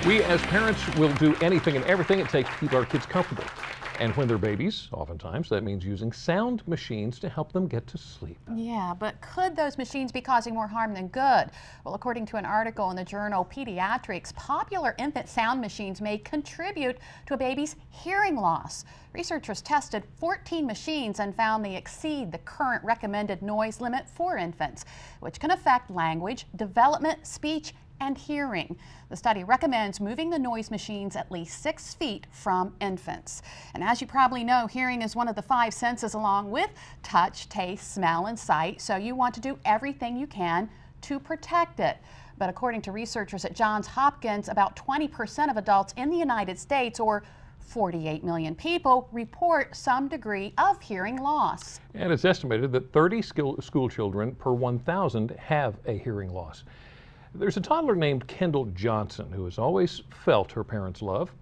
We as parents will do anything and everything it takes to keep our kids comfortable. And when they're babies, oftentimes that means using sound machines to help them get to sleep. Yeah, but could those machines be causing more harm than good? Well, according to an article in the journal Pediatrics, popular infant sound machines may contribute to a baby's hearing loss. Researchers tested 14 machines and found they exceed the current recommended noise limit for infants, which can affect language, development, speech, and hearing. The study recommends moving the noise machines at least 6 feet from infants. And as you probably know, hearing is one of the 5 senses along with touch, taste, smell, and sight, so you want to do everything you can to protect it. But according to researchers at Johns Hopkins, about 20% of adults in the United States, or 48 million people, report some degree of hearing loss. And it's estimated that 30 school children per 1,000 have a hearing loss. There's a toddler named Kendall Johnson who has always felt her parents' love,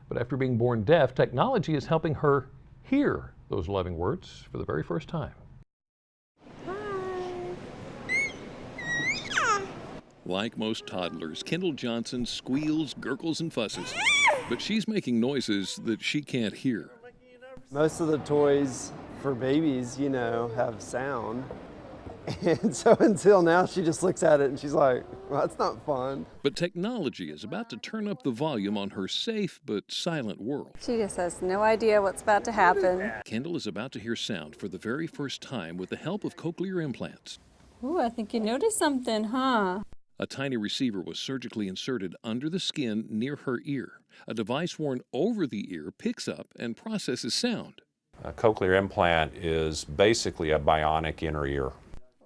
but after being born deaf, technology is helping her hear those loving words for the very first time. Like most toddlers, Kendall Johnson squeals, gurgles, and fusses, but she's making noises that she can't hear. Most of the toys for babies, have sound. And so until now, she just looks at it and she's like, well, that's not fun. But technology is about to turn up the volume on her safe but silent world. She just has no idea what's about to happen. Kendall is about to hear sound for the very first time with the help of cochlear implants. Ooh, I think you noticed something, huh? A tiny receiver was surgically inserted under the skin near her ear. A device worn over the ear picks up and processes sound. A cochlear implant is basically a bionic inner ear.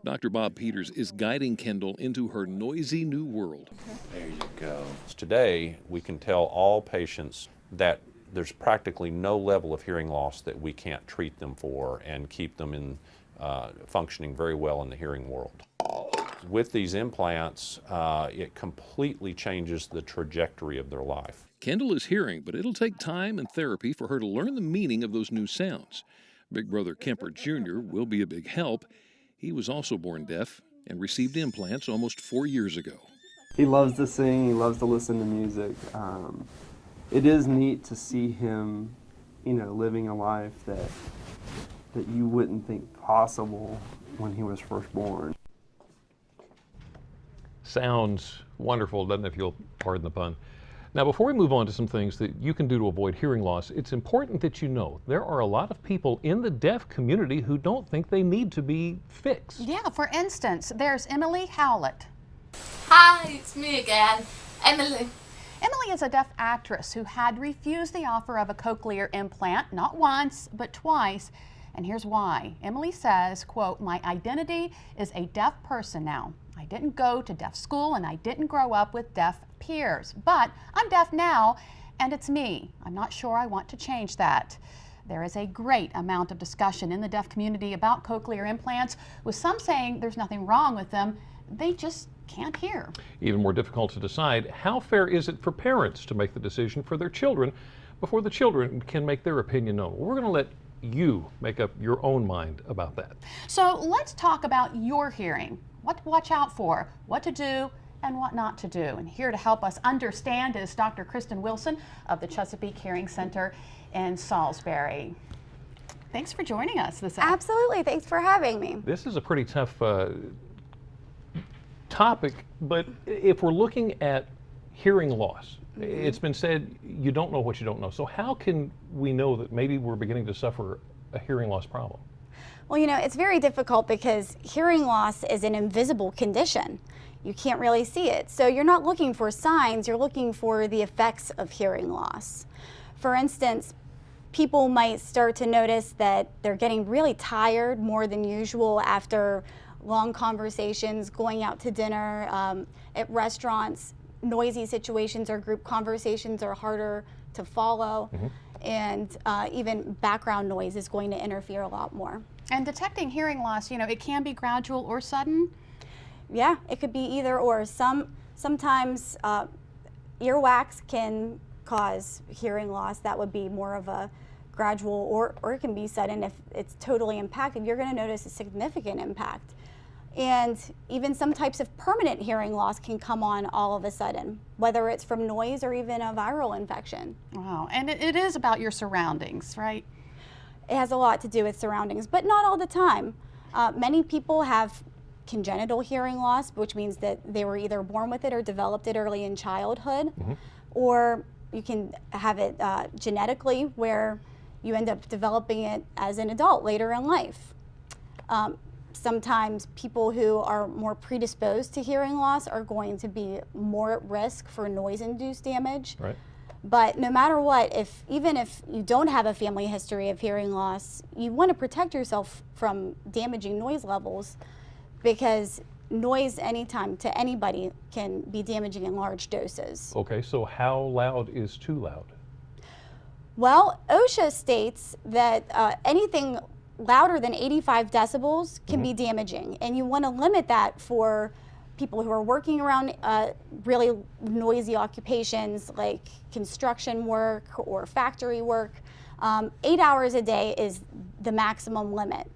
Dr. Bob Peters is guiding Kendall into her noisy new world. There you go. Today, we can tell all patients that there's practically no level of hearing loss that we can't treat them for and keep them in functioning very well in the hearing world. With these implants, it completely changes the trajectory of their life. Kendall is hearing, but it'll take time and therapy for her to learn the meaning of those new sounds. Big brother Kemper Jr. will be a big help. He was also born deaf and received implants almost 4 years ago. He loves to sing, he loves to listen to music. It is neat to see him, living a life that you wouldn't think possible when he was first born. Sounds wonderful, doesn't it, if you'll pardon the pun. Now, before we move on to some things that you can do to avoid hearing loss, it's important that you know there are a lot of people in the deaf community who don't think they need to be fixed. Yeah, for instance, there's Emily Howlett. Hi, it's me again, Emily. Emily is a deaf actress who had refused the offer of a cochlear implant, not once, but twice. And here's why. Emily says, quote, "My identity is a deaf person now. I didn't go to deaf school and I didn't grow up with deaf peers, but I'm deaf now and it's me. I'm not sure I want to change that." There is a great amount of discussion in the deaf community about cochlear implants, with some saying there's nothing wrong with them, they just can't hear. Even more difficult to decide, how fair is it for parents to make the decision for their children before the children can make their opinion known? We're going to let you make up your own mind about that. So let's talk about your hearing. What to watch out for, what to do, and what not to do. And here to help us understand is Dr. Kristen Wilson of the Chesapeake Hearing Center in Salisbury. Thanks for joining us this afternoon. Absolutely, thanks for having me. This is a pretty tough topic, but if we're looking at hearing loss, it's been said you don't know what you don't know. So how can we know that maybe we're beginning to suffer a hearing loss problem? Well, it's very difficult because hearing loss is an invisible condition. You can't really see it. So you're not looking for signs, you're looking for the effects of hearing loss. For instance, people might start to notice that they're getting really tired more than usual after long conversations, going out to dinner, at restaurants. Noisy situations or group conversations are harder to follow, and even background noise is going to interfere a lot more. And detecting hearing loss, it can be gradual or sudden. Yeah, it could be either or. Sometimes earwax can cause hearing loss. That would be more of a gradual, or it can be sudden. If it's totally impacted, you're going to notice a significant impact. And even some types of permanent hearing loss can come on all of a sudden, whether it's from noise or even a viral infection. Wow, and it is about your surroundings, right? It has a lot to do with surroundings, but not all the time. Many people have congenital hearing loss, which means that they were either born with it or developed it early in childhood, or you can have it genetically where you end up developing it as an adult later in life. Sometimes people who are more predisposed to hearing loss are going to be more at risk for noise-induced damage. Right. But no matter what, even if you don't have a family history of hearing loss, you want to protect yourself from damaging noise levels, because noise anytime to anybody can be damaging in large doses. Okay, so how loud is too loud? Well, OSHA states that anything louder than 85 decibels can be damaging, and you want to limit that for people who are working around really noisy occupations like construction work or factory work. 8 hours a day is the maximum limit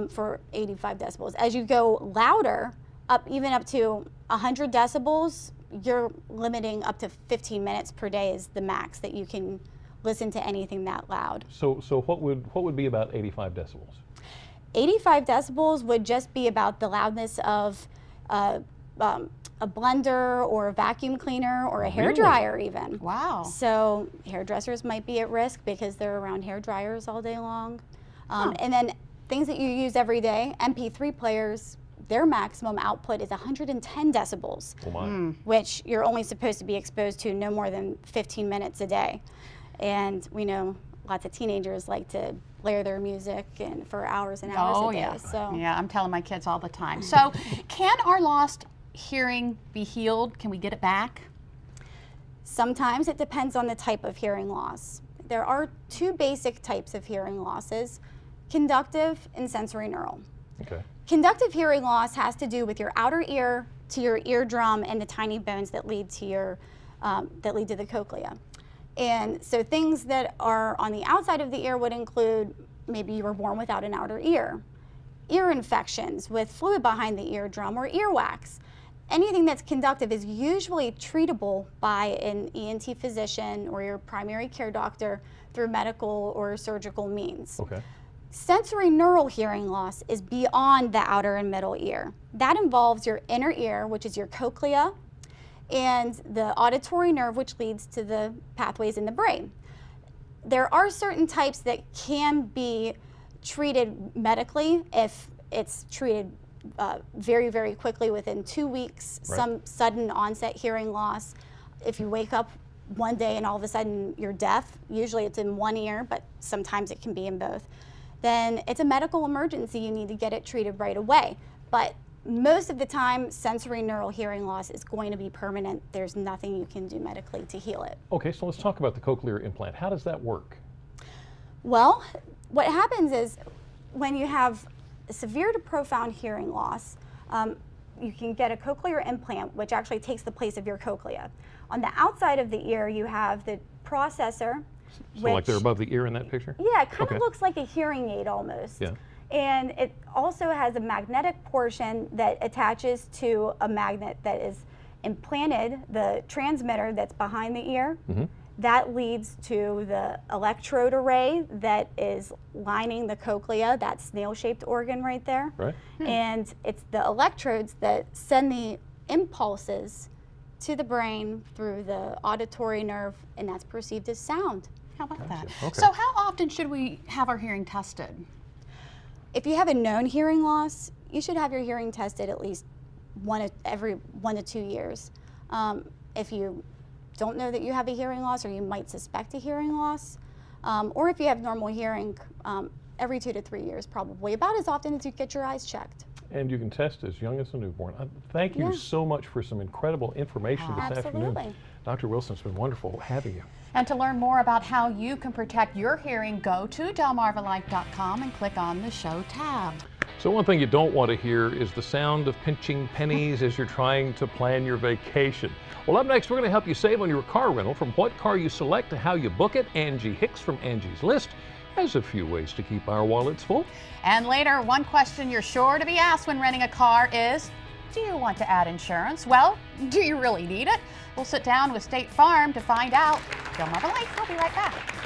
for 85 decibels. As you go louder, even up to 100 decibels, you're limiting up to 15 minutes per day is the max that you can listen to anything that loud. So what would be about 85 decibels? 85 decibels would just be about the loudness of a blender or a vacuum cleaner or a hair dryer even. Wow. So hairdressers might be at risk because they're around hair dryers all day long. And then things that you use every day, MP3 players, their maximum output is 110 decibels, Oh my. which you're only supposed to be exposed to no more than 15 minutes a day. And we know lots of teenagers like to blare their music and for hours and hours a day. Yeah. So Yeah, I'm telling my kids all the time. So can our lost hearing be healed? Can we get it back? sometimes it depends on the type of hearing loss. There are two basic types of hearing losses, conductive and sensory neural. Okay. Conductive hearing loss has to do with your outer ear to your eardrum and the tiny bones that lead to your the cochlea. And so things that are on the outside of the ear would include maybe you were born without an outer ear infections with fluid behind the eardrum, or earwax. Anything that's conductive is usually treatable by an ENT physician or your primary care doctor through medical or surgical means. Okay. Sensory neural hearing loss is beyond the outer and middle ear. That involves your inner ear, which is your cochlea, and the auditory nerve, which leads to the pathways in the brain. There are certain types that can be treated medically if it's treated very, very quickly within 2 weeks, Right. some sudden onset hearing loss. If you wake up one day and all of a sudden you're deaf, usually it's in one ear, but sometimes it can be in both, then it's a medical emergency. You need to get it treated right away. But most of the time, sensory neural hearing loss is going to be permanent. There's nothing you can do medically to heal it. Okay, so let's talk about the cochlear implant. How does that work? Well, what happens is when you have severe to profound hearing loss, you can get a cochlear implant, which actually takes the place of your cochlea. On the outside of the ear, you have the processor. So like they're above the ear in that picture? Yeah, it kind Okay. of looks like a hearing aid almost. Yeah. And it also has a magnetic portion that attaches to a magnet that is implanted, the transmitter that's behind the ear. Mhm. That leads to the electrode array that is lining the cochlea, that snail-shaped organ right there. Right. And it's the electrodes that send the impulses to the brain through the auditory nerve, and that's perceived as sound. How about that? Okay. So how often should we have our hearing tested? If you have a known hearing loss, you should have your hearing tested at least every 1 to 2 years. If you don't know that you have a hearing loss, or you might suspect a hearing loss, or if you have normal hearing, every 2 to 3 years probably, about as often as you get your eyes checked. And you can test as young as a newborn. Thank you Yeah. so much for some incredible information this afternoon. Absolutely. Dr. Wilson, it's been wonderful having you. And to learn more about how you can protect your hearing, go to delmarvalife.com and click on the Show tab. So one thing you don't want to hear is the sound of pinching pennies as you're trying to plan your vacation. Well, up next, we're going to help you save on your car rental. From what car you select to how you book it, Angie Hicks from Angie's List has a few ways to keep our wallets full. And later, one question you're sure to be asked when renting a car is, do you want to add insurance? Well, do you really need it? We'll sit down with State Farm to find out. Bill Marmalade, we'll be right back.